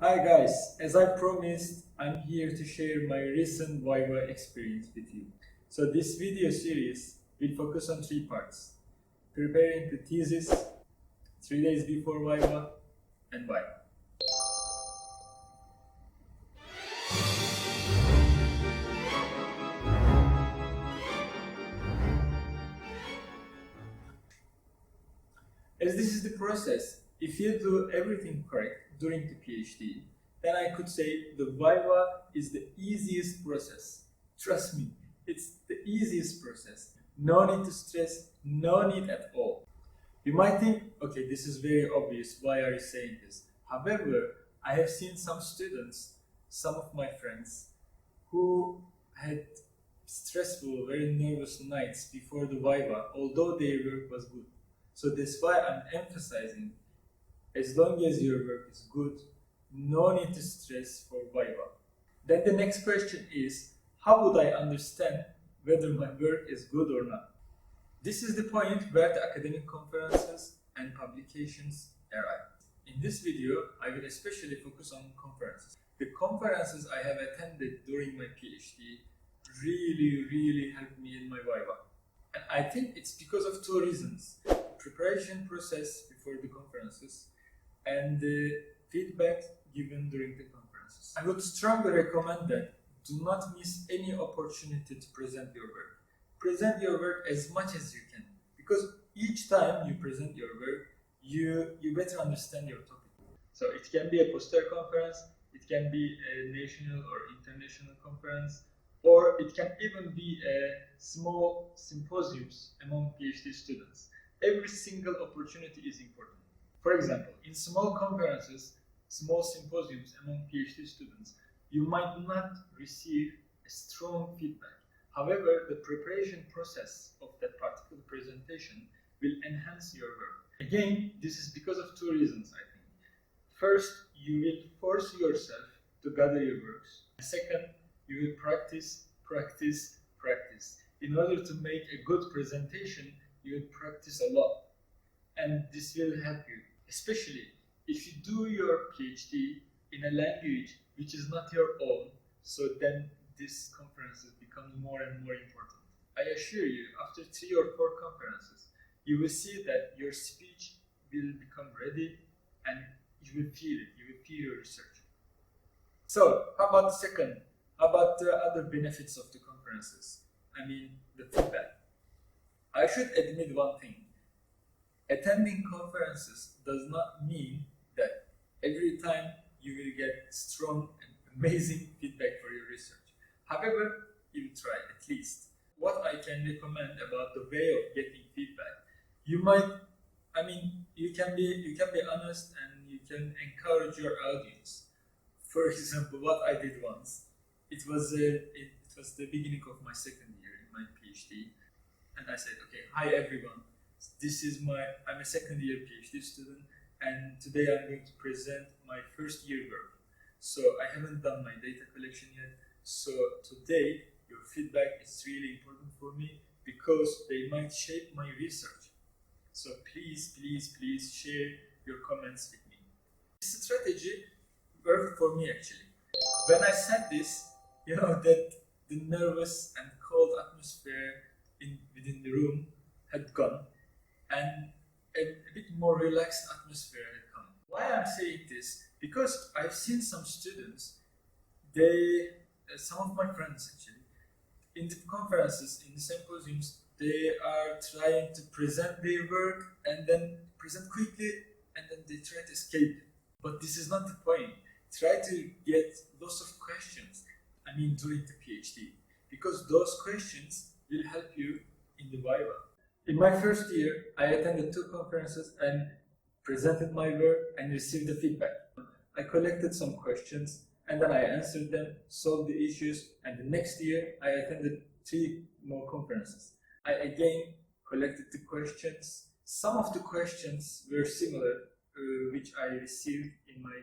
Hi guys, as I promised, I'm here to share my recent Viva experience with you. So this video series will focus on three parts: preparing the thesis, 3 days before Viva, and Viva. As this is the process, if you do everything correct during the PhD, then I could say the Viva is the easiest process. Trust me, it's the easiest process. No need to stress, no need at all. You might think, okay, this is very obvious, why are you saying this? However, I have seen some students, some of my friends, who had stressful, very nervous nights before the Viva, although their work was good. So that's why I'm emphasizing, as long as your work is good, no need to stress for Viva. Then the next question is, how would I understand whether my work is good or not? This is the point where the academic conferences and publications arrive. In this video, I will especially focus on conferences. The conferences I have attended during my PhD really helped me in my Viva. And I think it's because of two reasons: preparation process before the conferences and the feedback given during the conferences. I would strongly recommend that do not miss any opportunity to present your work. Present your work as much as you can, because each time you present your work, you better understand your topic. So it can be a poster conference, it can be a national or international conference, or it can even be a small symposiums among PhD students. Every single opportunity is important. For example, in small conferences, small symposiums among PhD students, you might not receive a strong feedback. However, the preparation process of that particular presentation will enhance your work. Again, this is because of two reasons, I think. First, you will force yourself to gather your works. Second, you will practice. In order to make a good presentation, you will practice a lot. And this will help you, especially if you do your PhD in a language which is not your own, so then this conferences become more and more important. I assure you, after 3 or 4 conferences, you will see that your speech will become ready and you will feel it, you will feel your research. So, how about the second? How about the other benefits of the conferences? I mean, the feedback. I should admit one thing. Attending conferences does not mean that every time you will get strong and amazing feedback for your research. However, you will try at least. What I can recommend about the way of getting feedback, you can be honest and you can encourage your audience. For example, what I did once, it was the beginning of my second year in my PhD, and I said, okay, hi everyone, I'm a second year PhD student, and today I'm going to present my first year work. So I haven't done my data collection yet, so today your feedback is really important for me because they might shape my research. So please share your comments with me. This strategy worked for me actually. When I said this, that the nervous and cold atmosphere within the room had gone, and a bit more relaxed atmosphere had come. Why I'm saying this? Because I've seen some students, some of my friends actually, in the conferences, in the symposiums, they are trying to present their work and then present quickly and then they try to escape. But this is not the point. Try to get lots of questions, during the PhD, because those questions will help you in the Viva. In my first year, I attended 2 conferences and presented my work and received the feedback. I collected some questions and then I answered them, solved the issues, and the next year I attended 3 more conferences. I again collected the questions. Some of the questions were similar, which I received in my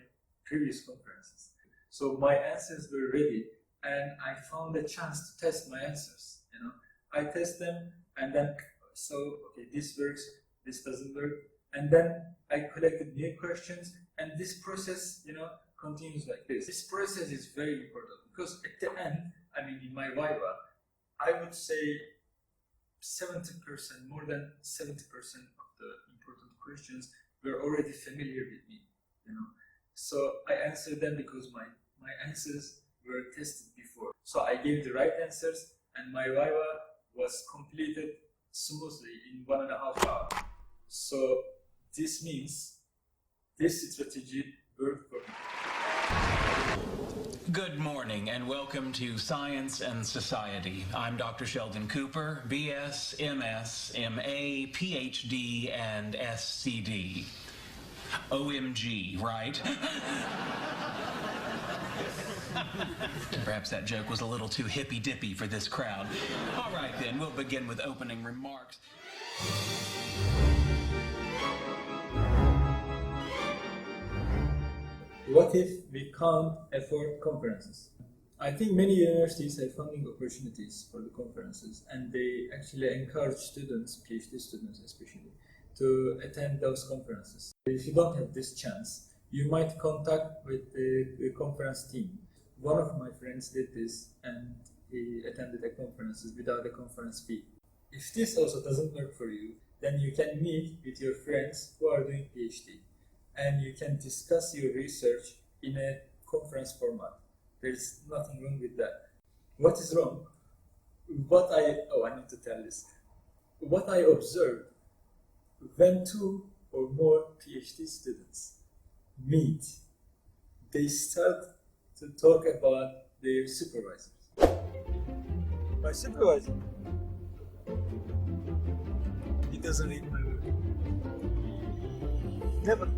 previous conferences. So my answers were ready and I found a chance to test my answers. I test them and then, okay, this works, this doesn't work, and then I collected new questions, and this process, continues like this. This process is very important because at the end, in my Viva, I would say 70%, more than 70% of the important questions were already familiar with me, So I answered them because my answers were tested before. So I gave the right answers, and my Viva was completed smoothly in 1.5 hours. So this means this strategy worked for me. Good morning and welcome to Science and Society. I'm Dr. Sheldon Cooper, BS, MS, MA, PhD, and SCD. OMG, right? Perhaps that joke was a little too hippy-dippy for this crowd. All right then, we'll begin with opening remarks. What if we can't afford conferences? I think many universities have funding opportunities for the conferences, and they actually encourage students, PhD students especially, to attend those conferences. If you don't have this chance, you might contact with the conference team. One of my friends did this, and he attended the conferences without a conference fee. If this also doesn't work for you, then you can meet with your friends who are doing PhD, and you can discuss your research in a conference format. There's nothing wrong with that. What is wrong? I need to tell this. What I observed, when 2 or more PhD students meet, they start to talk about their supervisors. My supervisor, he doesn't read my work. Never.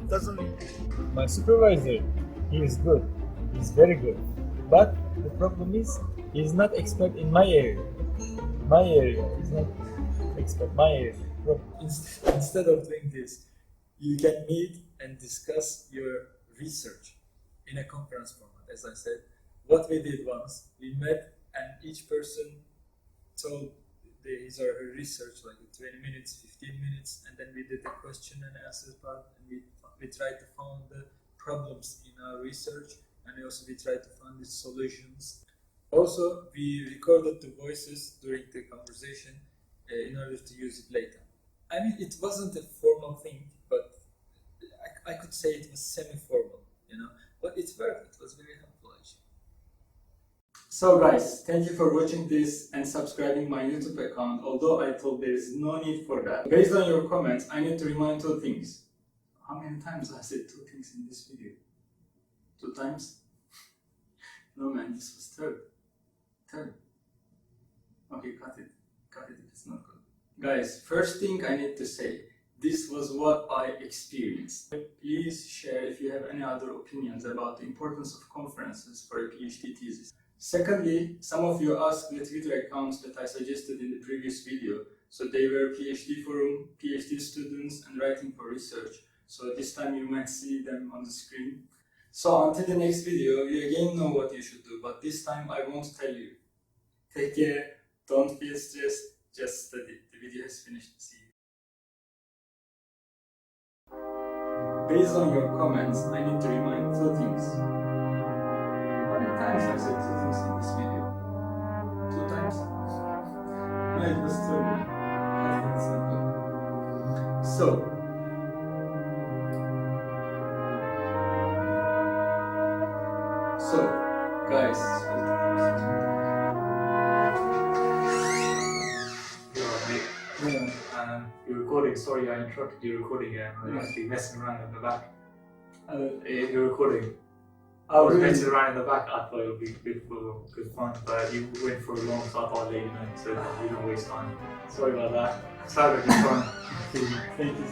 Doesn't read. My supervisor, he is good. He's very good. But the problem is, he's not expert in my area. He's not expert. My area. Instead of doing this, you can meet and discuss your research in a conference format. As I said, what we did once, we met and each person told his or her research, like 20 minutes, 15 minutes, and then we did the question and answer part, and we tried to find the problems in our research, and also we tried to find the solutions. Also, we recorded the voices during the conversation in order to use it later. It wasn't a formal thing, but I could say it was semi-formal, but it worked. It was very helpful, actually. So guys, thank you for watching this and subscribing my YouTube account, although I thought there is no need for that. Based on your comments, I need to remind 2 things. How many times I said 2 things in this video? 2 times? No man, this was third. Okay, cut it, it's not good. Guys, first thing I need to say, this was what I experienced. Please share if you have any other opinions about the importance of conferences for a PhD thesis. Secondly, some of you asked the Twitter accounts that I suggested in the previous video. So they were PhD forum, PhD students, and writing for research. So this time you might see them on the screen. So until the next video, you again know what you should do, but this time I won't tell you. Take care, don't feel stressed, just study. The video has finished. See you. Based on your comments, I need to remind 2 things. How many times I said 2 things in this video? 2 times? No, it was 3. I think it's not good. So, guys. You're recording, sorry I interrupted your recording. I'm actually messing around in the back. You're recording. I was messing around in the back. I thought it would be good fun, but you went for a long, so I thought I'd let you know so that you don't waste time. Sorry about that. Sorry about your fun. Thank you.